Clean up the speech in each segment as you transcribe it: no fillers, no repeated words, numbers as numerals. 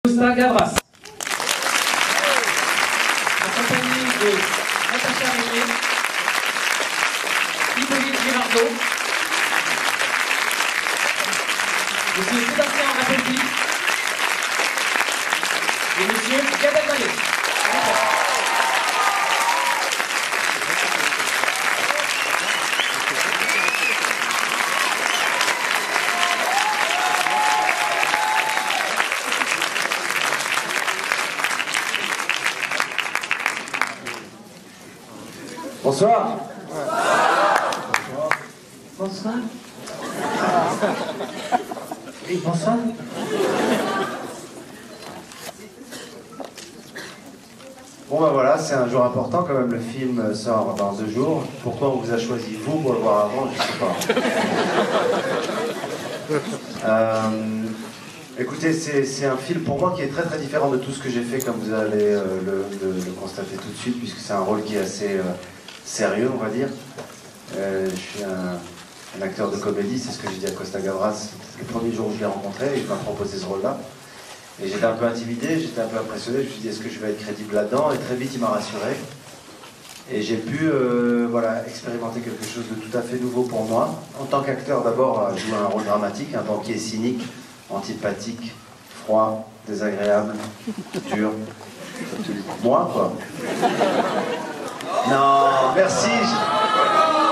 Costa Gavras, accompagné de Natacha Mémé, Hippolyte Girardot, Monsieur Sébastien Rappetti et Monsieur Gad Elmaleh. Bonsoir. Bonsoir. Oui, bonsoir. Bon ben voilà, c'est un jour important quand même, le film sort dans 2 jours. Pourquoi on vous a choisi vous pour le voir avant, je sais pas. Écoutez, c'est un film pour moi qui est très très différent de tout ce que j'ai fait, comme vous allez le constater tout de suite, puisque c'est un rôle qui est assez sérieux, on va dire. Je suis un acteur de comédie, c'est ce que j'ai dit à Costa Gavras le premier jour où je l'ai rencontré, il m'a proposé ce rôle-là. Et j'étais un peu intimidé, j'étais un peu impressionné, je me suis dit est-ce que je vais être crédible là-dedans, et très vite il m'a rassuré. Et j'ai pu voilà, expérimenter quelque chose de tout à fait nouveau pour moi. En tant qu'acteur d'abord, jouer un rôle dramatique, un banquier cynique, antipathique, froid, désagréable, dur. Moi quoi. Non, merci.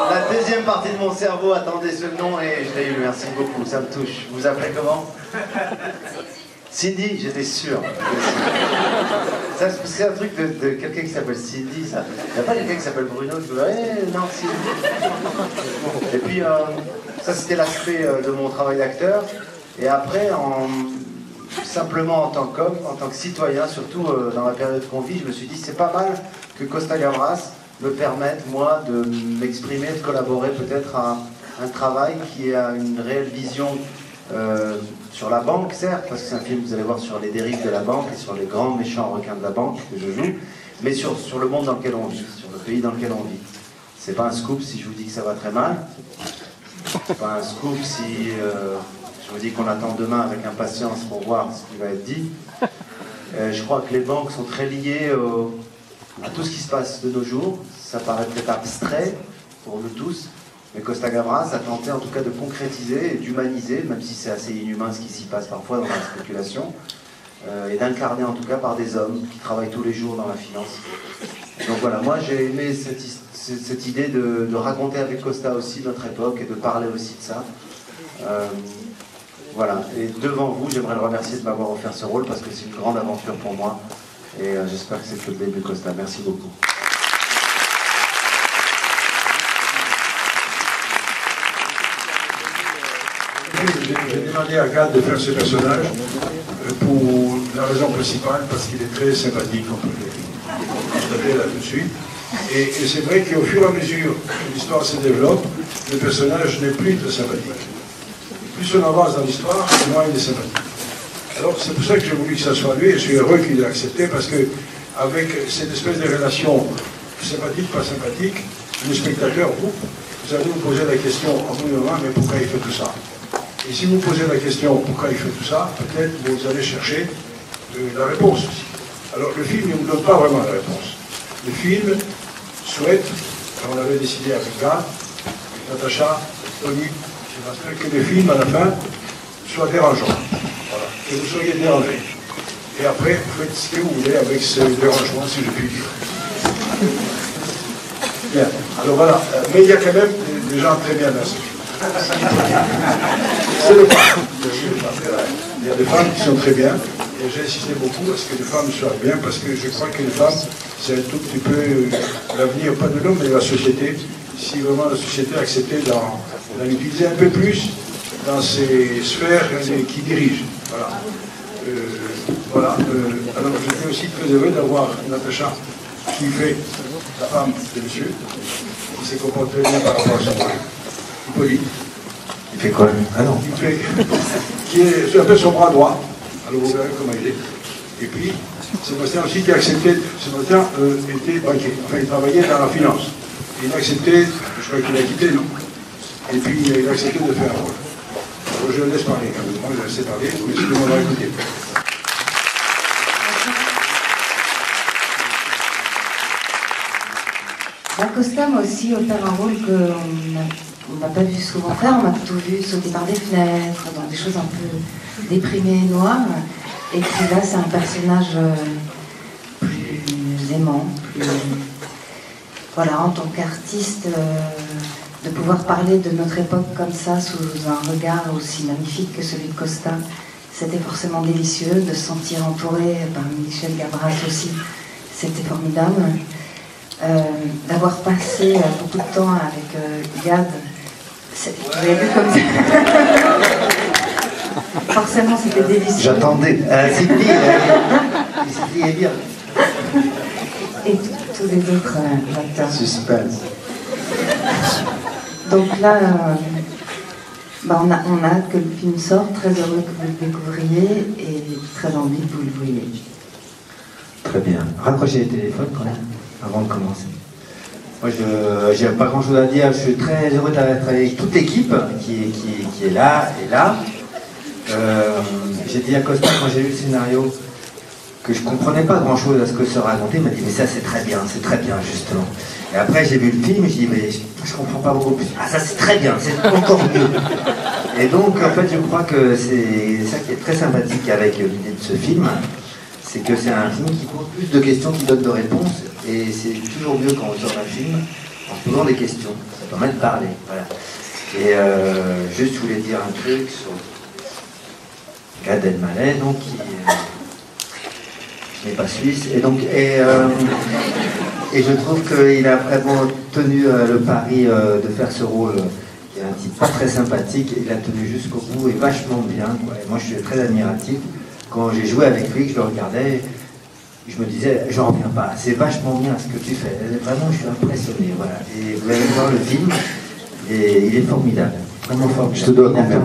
La deuxième partie de mon cerveau attendait ce nom et je l'ai eu, merci beaucoup, ça me touche. Vous vous appelez comment? Cindy, j'étais sûr. C'est un truc de quelqu'un qui s'appelle Cindy, ça. Il n'y a pas quelqu'un qui s'appelle Bruno qui veut non, Cindy. Et puis, ça c'était l'aspect de mon travail d'acteur. Et après, simplement en tant qu'homme, en tant que citoyen, surtout dans la période qu'on vit, je me suis dit c'est pas mal que Costa Gavras me permette, moi, de m'exprimer, de collaborer peut-être à un travail qui a une réelle vision sur la banque, certes, parce que c'est un film, vous allez voir, sur les dérives de la banque et sur les grands méchants requins de la banque que je joue, mais sur le monde dans lequel on vit, sur le pays dans lequel on vit. C'est pas un scoop si je vous dis que ça va très mal. C'est pas un scoop si je vous dis qu'on attend demain avec impatience pour voir ce qui va être dit. Je crois que les banques sont très liées à tout ce qui se passe de nos jours. Ça paraît peut-être abstrait pour nous tous, mais Costa Gavras a tenté en tout cas de concrétiser et d'humaniser, même si c'est assez inhumain ce qui s'y passe parfois dans la spéculation, et d'incarner en tout cas par des hommes qui travaillent tous les jours dans la finance. Donc voilà, moi j'ai aimé cette idée de raconter avec Costa aussi notre époque et de parler aussi de ça. Voilà, et devant vous, j'aimerais le remercier de m'avoir offert ce rôle parce que c'est une grande aventure pour moi et j'espère que c'est que le début, Costa. Merci beaucoup. J'ai demandé à Gad de faire ce personnage pour la raison principale, parce qu'il est très sympathique, on peut le constater là tout de suite. Et c'est vrai qu'au fur et à mesure que l'histoire se développe, le personnage n'est plus très sympathique. Plus on avance dans l'histoire, moins il est sympathique. Alors c'est pour ça que j'ai voulu que ça soit lui, et je suis heureux qu'il ait accepté, parce que avec cette espèce de relation sympathique, pas sympathique, le spectateur, vous allez vous poser la question en bout de moment, mais pourquoi il fait tout ça? Et si vous posez la question pourquoi il fait tout ça, peut-être vous allez chercher la réponse aussi. Alors le film ne vous donne pas vraiment la réponse. Le film souhaite, on avait décidé avec Gad, Natacha, Tony, que le film à la fin soit dérangeant. Voilà. Que vous soyez dérangé. Et après, vous faites ce que vous voulez avec ce dérangement, si je puis dire. Bien. Alors voilà. Mais il y a quand même des gens très bien dans ce film. C'est le cas. Il y a des femmes qui sont très bien, et j'ai insisté beaucoup à ce que les femmes soient bien, parce que je crois que les femmes, c'est un tout petit peu l'avenir, pas de l'homme, mais de la société, si vraiment la société acceptait d'en utiliser un peu plus dans ces sphères qui dirigent. Voilà. Alors j'étais aussi très heureux d'avoir Natacha, qui fait la femme de monsieur, qui se comporte très bien par rapport à son mari. Hippolyte. Il fait quoi? Ah non. Il fait, qui est un peu son bras droit. Alors vous verrez comment il est. Et puis, Sébastien aussi qui a accepté, Sébastien était banquier. Enfin, il travaillait dans la finance. Il a accepté, je crois qu'il a quitté, non? Et puis il a accepté de faire un rôle. Alors je laisse parler quand même. Moi je laisse parler, mais c'est de m'avoir écouté. Costa, moi aussi, opère un rôle qu'on n'a pas vu souvent faire. On m'a plutôt vu sauter par des fenêtres, dans des choses un peu déprimées et noires. Et puis là, c'est un personnage plus aimant. Voilà, en tant qu'artiste, de pouvoir parler de notre époque comme ça, sous un regard aussi magnifique que celui de Costa, c'était forcément délicieux. De se sentir entouré par Michel Gabras aussi, c'était formidable. D'avoir passé beaucoup de temps avec Gad, vous avez vu comme ça. Forcément, c'était délicieux. J'attendais. Sylvie est bien. Et tous les autres acteurs. Suspense. Donc là, on a hâte que le film sorte, très heureux que vous le découvriez et très envie que vous le voyez. Très bien. Raccrochez les téléphones quand même, avant de commencer. Moi, je n'ai pas grand-chose à dire. Je suis très heureux d'être avec toute l'équipe qui est là et là. J'ai dit à Costa, quand j'ai lu le scénario, que je ne comprenais pas grand-chose à ce que se racontait. Il m'a dit, mais ça c'est très bien, justement. Et après, j'ai vu le film, j'ai dit, mais je ne comprends pas beaucoup plus. Ah, ça c'est très bien, c'est encore mieux. Et donc, en fait, je crois que c'est ça qui est très sympathique avec l'idée de ce film. C'est que c'est un film qui pose plus de questions qu'il donne de réponses. Et c'est toujours mieux quand on sort un film en se posant des questions. Ça permet de parler. Voilà. Et juste, je voulais dire un truc sur Gad Elmaleh, donc, qui n'est pas suisse. Et je trouve qu'il a vraiment tenu le pari de faire ce rôle, qui est un type pas très sympathique. Il a tenu jusqu'au bout et vachement bien, quoi. Et moi, je suis très admiratif. Quand j'ai joué avec lui, que je le regardais, je me disais, j'en reviens pas, c'est vachement bien ce que tu fais. Vraiment, je suis impressionné, voilà. Et vous allez voir le film, et il est formidable, vraiment formidable. Je te dois combien?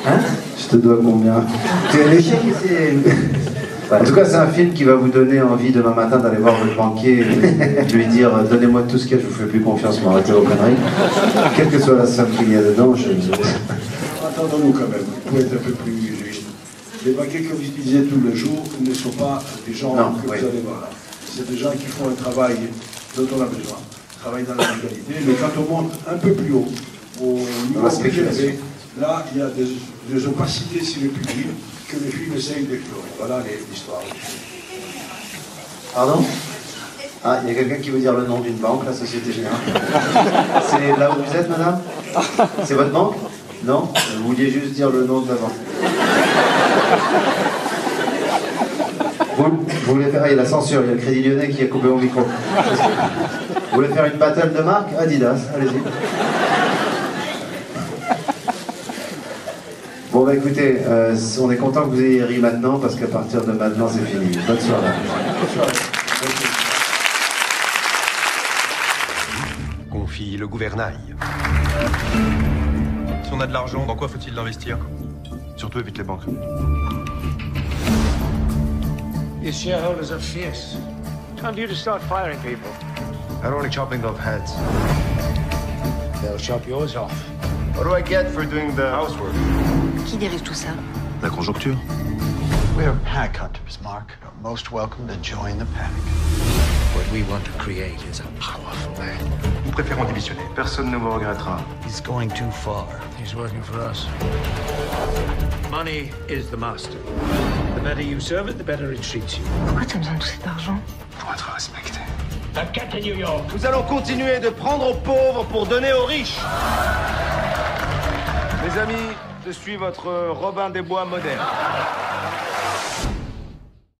Hein? Je te dois combien? Le chèque, c'est... En tout cas, c'est un film qui va vous donner envie demain matin d'aller voir votre banquier et lui dire « Donnez-moi tout ce qu'il y a, je vous fais plus confiance, m'arrêtez vos conneries. » Quelle que soit la somme qu'il y a dedans, Attendons-nous quand même, pour être un peu plus juste. Les banquiers que vous utilisez tous les jours ne sont pas des gens que vous allez voir là. C'est des gens qui font un travail dont on a besoin. Travail dans la légalité. Mais quand on monte un peu plus haut, au niveau plus élevé, là, il y a des opacités sur le public que le film essaye d'explorer. Voilà l'histoire. Pardon? Ah, il y a quelqu'un qui veut dire le nom d'une banque, la Société Générale. C'est là où vous êtes, madame? C'est votre banque? Non? Vous vouliez juste dire le nom de la banque. Vous voulez faire... Il y a la censure, il y a le Crédit Lyonnais qui a coupé mon micro. Vous voulez faire une battle de marque? Adidas, allez-y. Bon bah écoutez, on est content que vous ayez ri maintenant, parce qu'à partir de maintenant c'est fini. Bonne soirée. Confie le gouvernail. Si on a de l'argent, dans quoi faut-il l'investir? Surtout évite les banques. Your shareholders are fierce. Time for you to start firing people. I'm only chopping off heads. They'll chop yours off. What do I get for doing the housework? Qui dirige tout ça? La conjoncture. We're pack hunters, Mark. You're most welcome to join the pack. What we want to create is a powerful man. Nous préférons démissionner. Personne ne vous regrettera. He's going too far. He's working for us. Money is the master. The better you serve it, the better it treats you. Pourquoi tu as besoin de tout cet argent? Pour être respecté. I'm Captain New York. Nous allons continuer de prendre aux pauvres pour donner aux riches. Mes amis, je suis votre Robin des Bois moderne.